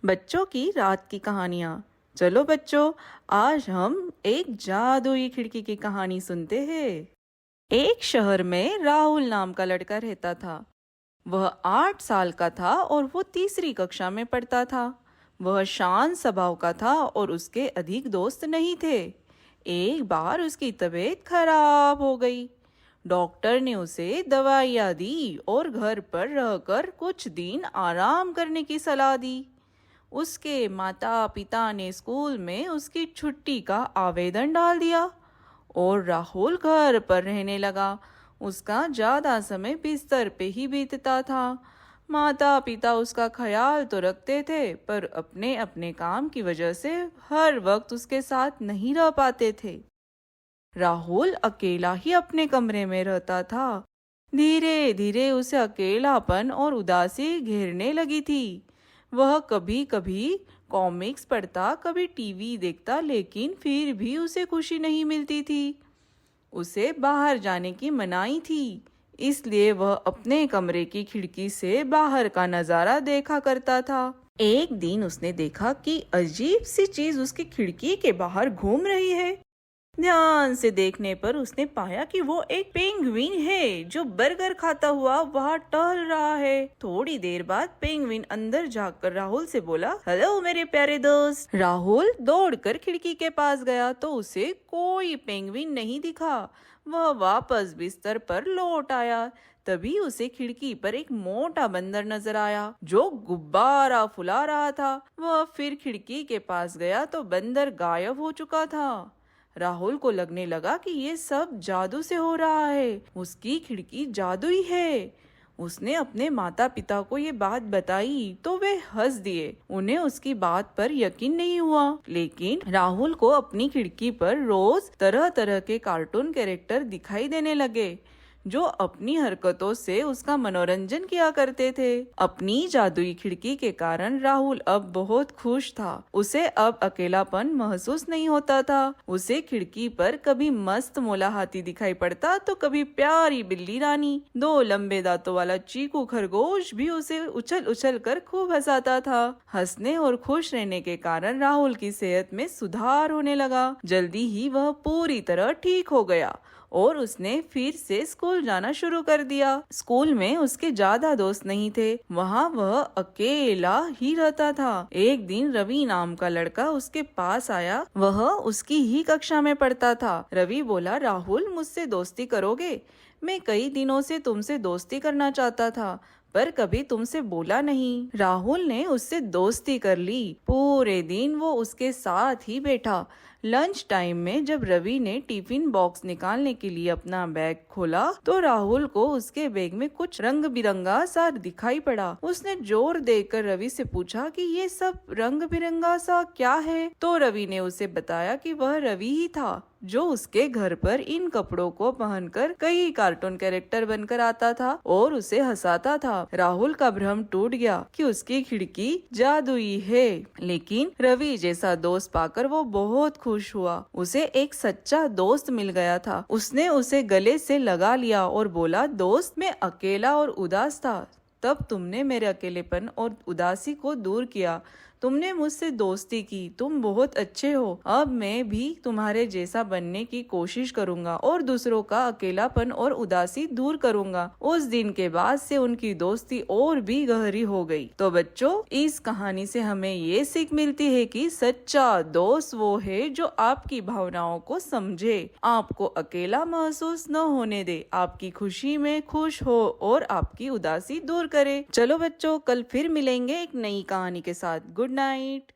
बच्चों की रात की कहानियाँ। चलो बच्चों, आज हम एक जादुई खिड़की की कहानी सुनते हैं। एक शहर में राहुल नाम का लड़का रहता था। वह 8 साल का था और वो तीसरी कक्षा में पढ़ता था। वह शांत स्वभाव का था और उसके अधिक दोस्त नहीं थे। एक बार उसकी तबीयत खराब हो गई। डॉक्टर ने उसे दवाइयाँ दी और घर पर रहकर कुछ दिन आराम करने की सलाह दी। उसके माता पिता ने स्कूल में उसकी छुट्टी का आवेदन डाल दिया और राहुल घर पर रहने लगा। उसका ज्यादा समय बिस्तर पे ही बीतता था। माता पिता उसका ख्याल तो रखते थे, पर अपने अपने काम की वजह से हर वक्त उसके साथ नहीं रह पाते थे। राहुल अकेला ही अपने कमरे में रहता था। धीरे धीरे उसे अकेलापन और उदासी घेरने लगी थी। वह कभी कभी कॉमिक्स पढ़ता, कभी टीवी देखता, लेकिन फिर भी उसे खुशी नहीं मिलती थी। उसे बाहर जाने की मनाही थी, इसलिए वह अपने कमरे की खिड़की से बाहर का नजारा देखा करता था। एक दिन उसने देखा कि अजीब सी चीज उसकी खिड़की के बाहर घूम रही है। ध्यान से देखने पर उसने पाया कि वो एक पेंगुइन है जो बर्गर खाता हुआ वहाँ टहल रहा है। थोड़ी देर बाद पेंगुइन अंदर जाकर राहुल से बोला, हेलो मेरे प्यारे दोस्त। राहुल दौड़कर खिड़की के पास गया तो उसे कोई पेंगुइन नहीं दिखा। वह वापस बिस्तर पर लौट आया। तभी उसे खिड़की पर एक मोटा बंदर नजर आया जो गुब्बारा फुला रहा था। वह फिर खिड़की के पास गया तो बंदर गायब हो चुका था। राहुल को लगने लगा कि ये सब जादू से हो रहा है। उसकी खिड़की जादुई है। उसने अपने माता पिता को ये बात बताई तो वे हंस दिए। उन्हें उसकी बात पर यकीन नहीं हुआ। लेकिन राहुल को अपनी खिड़की पर रोज तरह तरह के कार्टून कैरेक्टर दिखाई देने लगे जो अपनी हरकतों से उसका मनोरंजन किया करते थे। अपनी जादुई खिड़की के कारण राहुल अब बहुत खुश था। उसे अब अकेलापन महसूस नहीं होता था। उसे खिड़की पर कभी मस्त मोला हाथी दिखाई पड़ता तो कभी प्यारी बिल्ली रानी। दो लंबे दांतों वाला चीकू खरगोश भी उसे उछल उछल कर खूब हंसाता था। हंसने और खुश रहने के कारण राहुल की सेहत में सुधार होने लगा। जल्दी ही वह पूरी तरह ठीक हो गया और उसने फिर से स्कूल जाना शुरू कर दिया। स्कूल में उसके ज्यादा दोस्त नहीं थे। वहाँ वह अकेला ही रहता था। एक दिन रवि नाम का लड़का उसके पास आया। वह उसकी ही कक्षा में पढ़ता था। रवि बोला, राहुल मुझसे दोस्ती करोगे? मैं कई दिनों से तुमसे दोस्ती करना चाहता था, पर कभी तुमसे बोला नहीं। राहुल ने उससे दोस्ती कर ली। पूरे दिन वो उसके साथ ही बैठा। लंच टाइम में जब रवि ने टिफिन बॉक्स निकालने के लिए अपना बैग खोला तो राहुल को उसके बैग में कुछ रंग बिरंगा सा दिखाई पड़ा। उसने जोर देकर रवि से पूछा कि ये सब रंग बिरंगा सा क्या है? तो रवि ने उसे बताया कि वह रवि ही था जो उसके घर पर इन कपड़ों को पहनकर कई कार्टून कैरेक्टर बनकर आता था और उसे हंसाता था। राहुल का भ्रम टूट गया कि उसकी खिड़की जादुई है। लेकिन रवि जैसा दोस्त पाकर वो बहुत खुश हुआ। उसे एक सच्चा दोस्त मिल गया था। उसने उसे गले से लगा लिया और बोला, दोस्त मैं अकेला और उदास था, तब तुमने मेरे अकेलेपन और उदासी को दूर किया। तुमने मुझसे दोस्ती की। तुम बहुत अच्छे हो। अब मैं भी तुम्हारे जैसा बनने की कोशिश करूंगा और दूसरों का अकेलापन और उदासी दूर करूंगा। उस दिन के बाद से उनकी दोस्ती और भी गहरी हो गई। तो बच्चों, इस कहानी से हमें ये सीख मिलती है कि सच्चा दोस्त वो है जो आपकी भावनाओं को समझे, आपको अकेला महसूस न होने दे, आपकी खुशी में खुश हो और आपकी उदासी दूर करे। चलो बच्चों, कल फिर मिलेंगे एक नई कहानी के साथ। Good night.